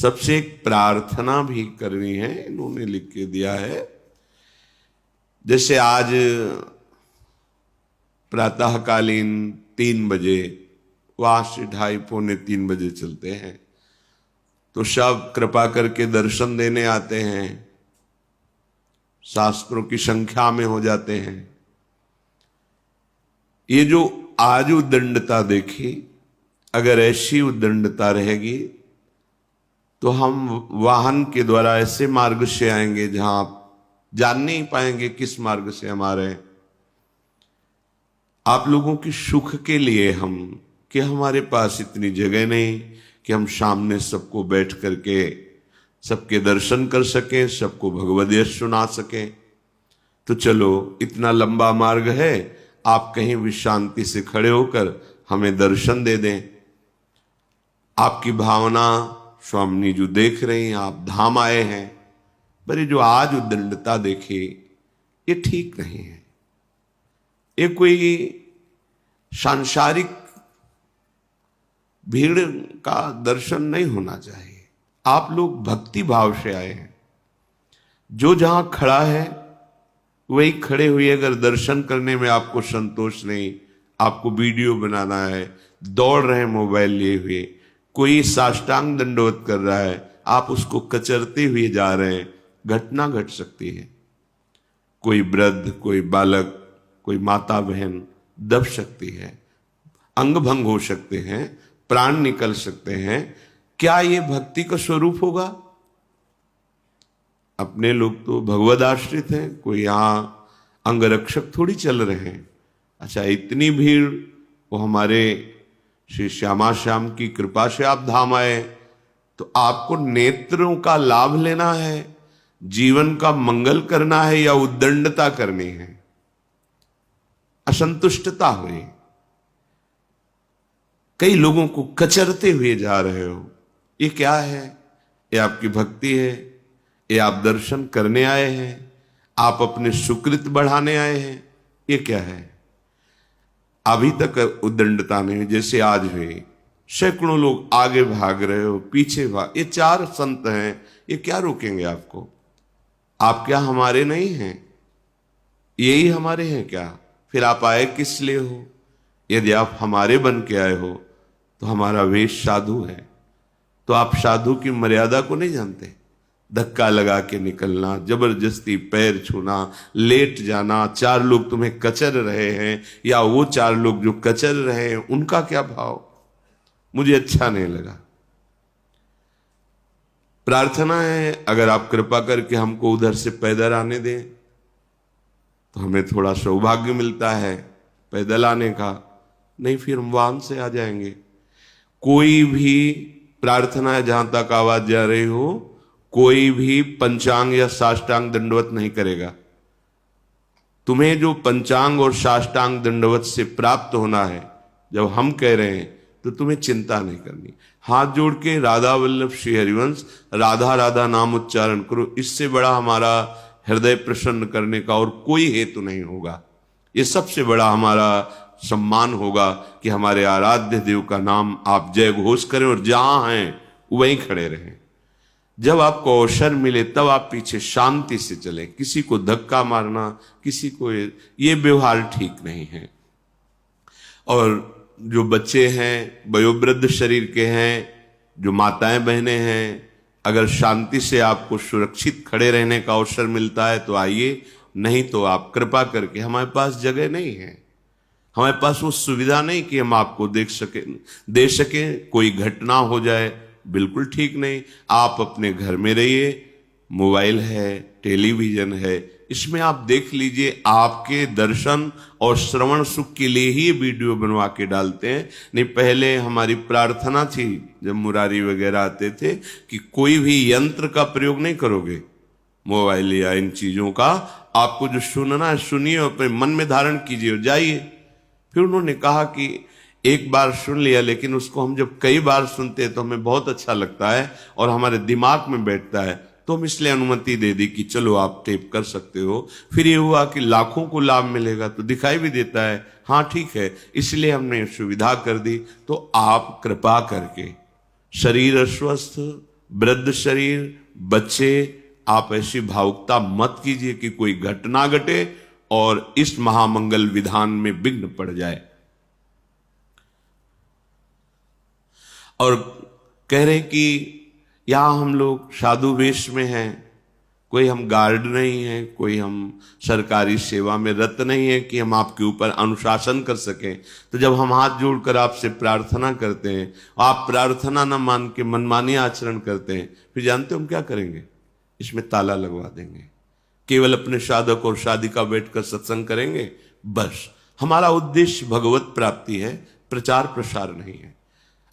सबसे एक प्रार्थना भी करनी है, इन्होंने लिख के दिया है। जैसे आज प्रातःकालीन 3 बजे, वहां से 2:30 पौने 3 बजे चलते हैं, तो सब कृपा करके दर्शन देने आते हैं, शास्त्रों की संख्या में हो जाते हैं। ये जो आज उद्दंडता देखी, अगर ऐसी उद्दंडता रहेगी तो हम वाहन के द्वारा ऐसे मार्ग से आएंगे जहां आप जान नहीं पाएंगे किस मार्ग से हम आ रहे हैं। आप लोगों की सुख के लिए हम, कि हमारे पास इतनी जगह नहीं कि हम सामने सबको बैठ करके सबके दर्शन कर सकें, सबको भगवद यश सुना सकें। तो चलो, इतना लंबा मार्ग है, आप कहीं भी शांति से खड़े होकर हमें दर्शन दे दें। आपकी भावना स्वामी जो देख रहे हैं, आप धाम आए हैं, पर ये जो आज उद्दंडता देखी, ये ठीक नहीं है। ये कोई सांसारिक भीड़ का दर्शन नहीं होना चाहिए। आप लोग भक्ति भाव से आए हैं। जो जहां खड़ा है वही खड़े हुए, अगर दर्शन करने में आपको संतोष नहीं, आपको वीडियो बनाना है, दौड़ रहे हैं मोबाइल लिए हुए, कोई साष्टांग दंडवत कर रहा है, आप उसको कचरते हुए जा रहे हैं, घटना घट सकती है। कोई वृद्ध, कोई बालक, कोई माता बहन दब सकती है, अंग भंग हो सकते हैं, प्राण निकल सकते हैं। क्या ये भक्ति का स्वरूप होगा? अपने लोग तो भगवद आश्रित हैं, कोई यहां अंगरक्षक थोड़ी चल रहे हैं। अच्छा, इतनी भीड़, वो हमारे श्री श्यामा श्याम की कृपा से आप धाम आए, तो आपको नेत्रों का लाभ लेना है, जीवन का मंगल करना है, या उद्दंडता करनी है, असंतुष्टता हुई, कई लोगों को कचरते हुए जा रहे हो। ये क्या है? ये आपकी भक्ति है? ये आप दर्शन करने आए हैं? आप अपने सुकृत बढ़ाने आए हैं? ये क्या है? अभी तक उद्दंडता नहीं, जैसे आज हुई, सैकड़ों लोग आगे भाग रहे हो, पीछे भाग, ये 4 संत हैं, ये क्या रोकेंगे आपको? आप क्या हमारे नहीं हैं? यही हमारे हैं क्या? फिर आप आए किस लिए हो? यदि आप हमारे बन के आए हो तो हमारा वेश साधु है, तो आप साधु की मर्यादा को नहीं जानते। धक्का लगा के निकलना, जबरदस्ती पैर छूना, लेट जाना, 4 लोग तुम्हें कचर रहे हैं, या वो 4 लोग जो कचर रहे हैं उनका क्या भाव, मुझे अच्छा नहीं लगा। प्रार्थना है, अगर आप कृपा करके हमको उधर से पैदल आने दें तो हमें थोड़ा सौभाग्य मिलता है पैदल आने का, नहीं फिर हम वाहन से आ जाएंगे। कोई भी प्रार्थना है, जहां तक आवाज जा रही हो, कोई भी पंचांग या साष्टांग दंडवत नहीं करेगा। तुम्हें जो पंचांग और साष्टांग दंडवत से प्राप्त होना है, जब हम कह रहे हैं तो तुम्हें चिंता नहीं करनी। हाथ जोड़ के राधा वल्लभ श्री हरिवंश, राधा राधा नाम उच्चारण करो, इससे बड़ा हमारा हृदय प्रसन्न करने का और कोई हेतु नहीं होगा। ये सबसे बड़ा हमारा सम्मान होगा कि हमारे आराध्य देव का नाम आप जय घोष करें और जहां हैं वहीं खड़े रहें। जब आपको अवसर मिले तब आप पीछे शांति से चलें। किसी को धक्का मारना, किसी को, ये व्यवहार ठीक नहीं है। और जो बच्चे हैं, वयोवृद्ध शरीर के हैं, जो माताएं बहनें हैं, अगर शांति से आपको सुरक्षित खड़े रहने का अवसर मिलता है तो आइए, नहीं तो आप कृपा करके, हमारे पास जगह नहीं है, हमारे पास वो सुविधा नहीं कि हम आपको दे सकें। कोई घटना हो जाए, बिल्कुल ठीक नहीं। आप अपने घर में रहिए, मोबाइल है, टेलीविजन है, इसमें आप देख लीजिए। आपके दर्शन और श्रवण सुख के लिए ही वीडियो बनवा के डालते हैं। नहीं, पहले हमारी प्रार्थना थी जब मुरारी वगैरह आते थे कि कोई भी यंत्र का प्रयोग नहीं करोगे, मोबाइल या इन चीजों का। आपको जो सुनना है सुनिए, अपने मन में धारण कीजिए और जाइए। फिर उन्होंने कहा कि एक बार सुन लिया, लेकिन उसको हम जब कई बार सुनते हैं तो हमें बहुत अच्छा लगता है और हमारे दिमाग में बैठता है, तो हम इसलिए अनुमति दे दी कि चलो आप टेप कर सकते हो। फिर ये हुआ कि लाखों को लाभ मिलेगा, तो दिखाई भी देता है, हाँ ठीक है, इसलिए हमने सुविधा कर दी। तो आप कृपा करके, शरीर अस्वस्थ, वृद्ध शरीर, बच्चे, आप ऐसी भावुकता मत कीजिए कि कोई घटना घटे और इस महामंगल विधान में विघ्न पड़ जाए। और कह रहे कि यहां हम लोग साधु वेश में हैं, कोई हम गार्ड नहीं है, कोई हम सरकारी सेवा में रत नहीं है कि हम आपके ऊपर अनुशासन कर सकें। तो जब हम हाथ जोड़कर आपसे प्रार्थना करते हैं, आप प्रार्थना न मान के मनमानी आचरण करते हैं, फिर जानते हो हम क्या करेंगे? इसमें ताला लगवा देंगे। केवल अपने साधक और साधिका बैठकर सत्संग करेंगे, बस। हमारा उद्देश्य भगवत प्राप्ति है, प्रचार प्रसार नहीं है।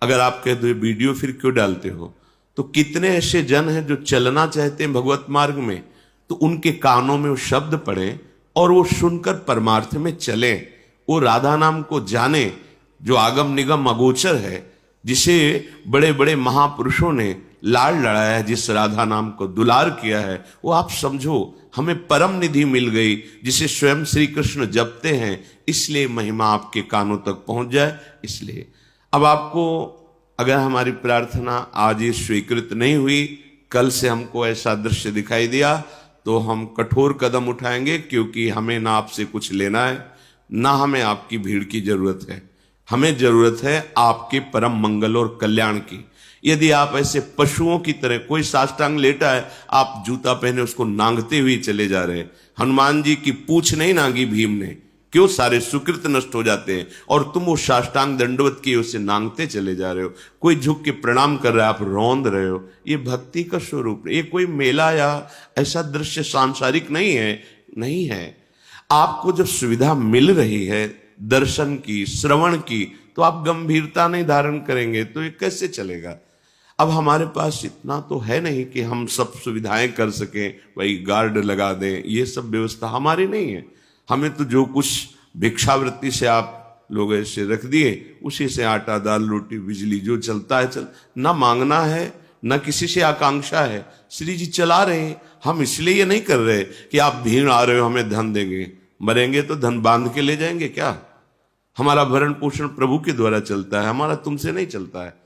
अगर आप कहते हो वीडियो फिर क्यों डालते हो, तो कितने ऐसे जन हैं जो चलना चाहते हैं भगवत मार्ग में, तो उनके कानों में वो शब्द पड़े और वो सुनकर परमार्थ में चले, वो राधा नाम को जाने जो आगम निगम अगोचर है, जिसे बड़े बड़े महापुरुषों ने लाड़ लड़ाया है, जिस राधा नाम को दुलार किया है, वो आप समझो हमें परम निधि मिल गई, जिसे स्वयं श्री कृष्ण जपते हैं, इसलिए महिमा आपके कानों तक पहुंच जाए। इसलिए अब आपको अगर हमारी प्रार्थना आज ये स्वीकृत नहीं हुई, कल से हमको ऐसा दृश्य दिखाई दिया, तो हम कठोर कदम उठाएंगे, क्योंकि हमें ना आपसे कुछ लेना है, ना हमें आपकी भीड़ की जरूरत है। हमें जरूरत है आपके परम मंगल और कल्याण की। यदि आप ऐसे पशुओं की तरह, कोई साष्टांग लेटा है, आप जूता पहने उसको नांगते हुए चले जा रहे हैं। हनुमान जी की पूछ नहीं नांगी भीम ने, क्यों? सारे सुकृत नष्ट हो जाते हैं, और तुम वो साष्टांग दंडवत किए उसे नांगते चले जा रहे हो। कोई झुक के प्रणाम कर रहा है, आप रौंद रहे हो। ये भक्ति का स्वरूप, ये कोई मेला या ऐसा दृश्य सांसारिक नहीं है, नहीं है। आपको जब सुविधा मिल रही है दर्शन की, श्रवण की, तो आप गंभीरता नहीं धारण करेंगे तो ये कैसे चलेगा? अब हमारे पास इतना तो है नहीं कि हम सब सुविधाएं कर सकें, भाई गार्ड लगा दें, ये सब व्यवस्था हमारी नहीं है। हमें तो जो कुछ भिक्षावृत्ति से आप लोग ऐसे रख दिए, उसी से आटा दाल रोटी बिजली जो चलता है चल, ना मांगना है ना किसी से आकांक्षा है, श्री जी चला रहे हैं। हम इसलिए ये नहीं कर रहे कि आप भीड़ आ रहे हो हमें धन देंगे, मरेंगे तो धन बांध के ले जाएंगे क्या? हमारा भरण पोषण प्रभु के द्वारा चलता है, हमारा तुमसे नहीं चलता है।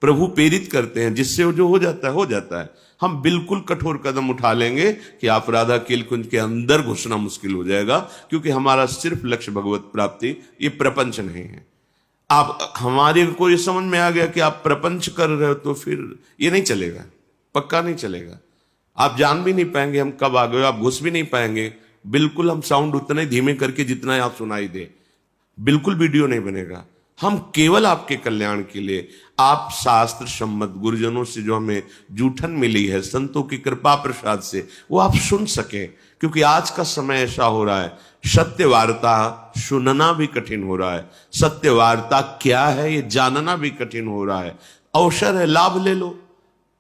प्रभु प्रेरित करते हैं, जिससे जो हो जाता है हो जाता है। हम बिल्कुल कठोर कदम उठा लेंगे कि आप राधा केल कुंज के अंदर घुसना मुश्किल हो जाएगा, क्योंकि हमारा सिर्फ लक्ष्य भगवत प्राप्ति, ये प्रपंच नहीं है। आप हमारे को ये समझ में आ गया कि आप प्रपंच कर रहे हो, तो फिर ये नहीं चलेगा, पक्का नहीं चलेगा। आप जान भी नहीं पाएंगे हम कब आ गए, आप घुस भी नहीं पाएंगे। बिल्कुल हम साउंड उतना ही धीमे करके जितना आप सुनाई दे, बिल्कुल वीडियो नहीं बनेगा। हम केवल आपके कल्याण के लिए, आप शास्त्र सम्मत गुरुजनों से जो हमें जूठन मिली है, संतों की कृपा प्रसाद से, वो आप सुन सके। क्योंकि आज का समय ऐसा हो रहा है, सत्य वार्ता सुनना भी कठिन हो रहा है, सत्य वार्ता क्या है ये जानना भी कठिन हो रहा है। अवसर है, लाभ ले लो।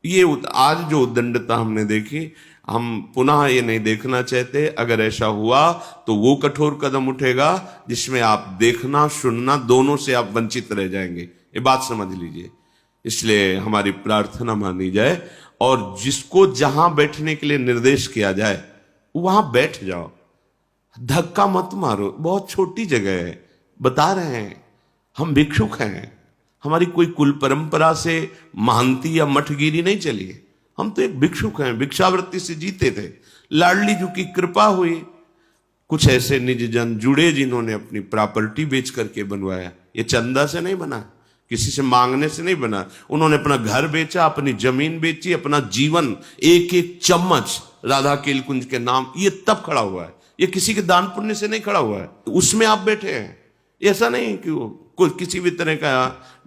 ये आज जो उद्दंडता हमने देखी, हम पुनः ये नहीं देखना चाहते। अगर ऐसा हुआ तो वो कठोर कदम उठेगा जिसमें आप देखना सुनना दोनों से आप वंचित रह जाएंगे, ये बात समझ लीजिए। इसलिए हमारी प्रार्थना मानी जाए, और जिसको जहां बैठने के लिए निर्देश किया जाए वहां बैठ जाओ, धक्का मत मारो। बहुत छोटी जगह है, बता रहे हैं हम भिक्षुक हैं, हमारी कोई कुल परंपरा से महंती या मठगिरी नहीं चली है। हम तो एक भिक्षुक हैं, भिक्षावृत्ति से जीते थे। लाडली जी की कृपा हुई, कुछ ऐसे निज जन जुड़े जिन्होंने अपनी प्रॉपर्टी बेच करके बनवाया। ये चंदा से नहीं बना, किसी से मांगने से नहीं बना। उन्होंने अपना घर बेचा, अपनी जमीन बेची, अपना जीवन, एक एक चम्मच राधा केल कुंज के नाम, ये तब खड़ा हुआ है। ये किसी के दान पुण्य से नहीं खड़ा हुआ है, उसमें आप बैठे हैं। ऐसा नहीं कि कोई किसी भी तरह का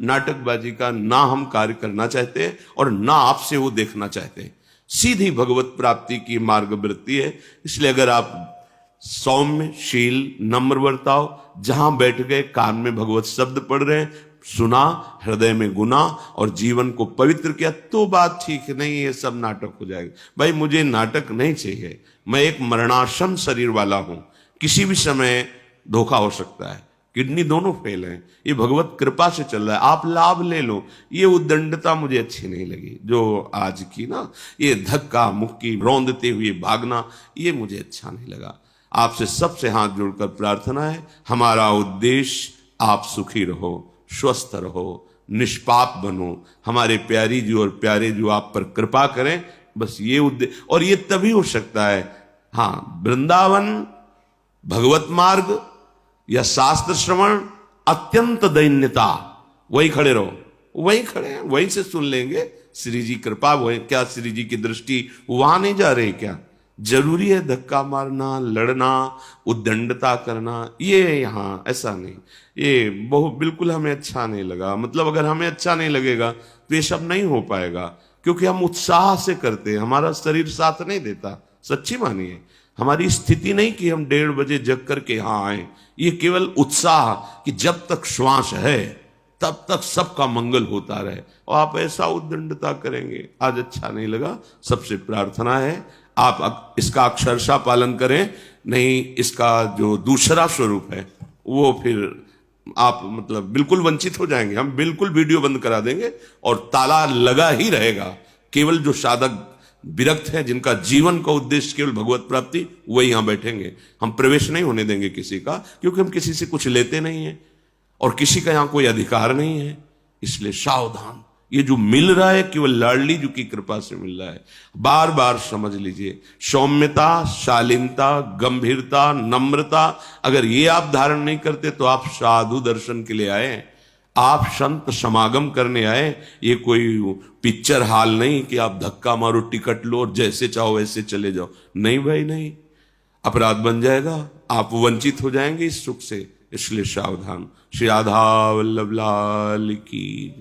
नाटकबाजी का ना हम कार्य करना चाहते और ना आपसे वो देखना चाहते। सीधी भगवत प्राप्ति की मार्गवृत्ति है। इसलिए अगर आप सौम्य शील नम्र बर्ताव, जहां बैठ गए कान में भगवत शब्द पढ़ रहे हैं, सुना, हृदय में गुना और जीवन को पवित्र किया, तो बात ठीक नहीं, ये सब नाटक हो जाएगा। भाई मुझे नाटक नहीं चाहिए, मैं एक मरणासन शरीर वाला हूं, किसी भी समय धोखा हो सकता है, किडनी दोनों फेल हैं, ये भगवत कृपा से चल रहा है, आप लाभ ले लो। ये उद्दंडता मुझे अच्छी नहीं लगी जो आज की ना, ये धक्का मुक्की रौंदते हुए भागना, ये मुझे अच्छा नहीं लगा। आपसे सबसे हाथ जोड़कर प्रार्थना है, हमारा उद्देश्य आप सुखी रहो, स्वस्थ रहो, निष्पाप बनो, हमारे प्यारी जी और प्यारे जो आप पर कृपा करें, बस ये उद्देश्य। और ये तभी हो सकता है, हाँ, वृंदावन, भगवत मार्ग या शास्त्र श्रवण, अत्यंत दैन्यता, वही खड़े रहो, वही खड़े हैं, वहीं से सुन लेंगे। श्री जी कृपा, वही क्या श्री जी की दृष्टि वहां नहीं जा रही क्या? जरूरी है धक्का मारना, लड़ना, उद्दंडता करना? ये यहां ऐसा नहीं, ये बहुत बिल्कुल हमें अच्छा नहीं लगा। मतलब अगर हमें अच्छा नहीं लगेगा तो ये सब नहीं हो पाएगा, क्योंकि हम उत्साह से करते हैं, हमारा शरीर साथ नहीं देता। सच्ची मानिए, हमारी स्थिति नहीं कि हम 1:30 बजे जग करके यहां आए, ये केवल उत्साह कि जब तक श्वास है तब तक सबका मंगल होता रहे। और आप ऐसा उद्दंडता करेंगे, आज अच्छा नहीं लगा। सबसे प्रार्थना है आप इसका अक्षरशः पालन करें, नहीं इसका जो दूसरा स्वरूप है वो फिर आप मतलब बिल्कुल वंचित हो जाएंगे। हम बिल्कुल वीडियो बंद करा देंगे और ताला लगा ही रहेगा। केवल जो साधक विरक्त हैं, जिनका जीवन का उद्देश्य केवल भगवत प्राप्ति, वही यहां बैठेंगे। हम प्रवेश नहीं होने देंगे किसी का, क्योंकि हम किसी से कुछ लेते नहीं है और किसी का यहां कोई अधिकार नहीं है। इसलिए सावधान, ये जो मिल रहा है केवल लाडली जी की कृपा से मिल रहा है। बार बार समझ लीजिए, सौम्यता, शालीनता, गंभीरता, नम्रता, अगर ये आप धारण नहीं करते तो आप साधु दर्शन के लिए आए, आप संत समागम करने आए। ये कोई पिक्चर हॉल नहीं कि आप धक्का मारो, टिकट लो और जैसे चाहो वैसे चले जाओ। नहीं भाई नहीं, अपराध बन जाएगा, आप वंचित हो जाएंगे इस सुख से। इसलिए सावधान। श्री राधा वल्लभ लाल की।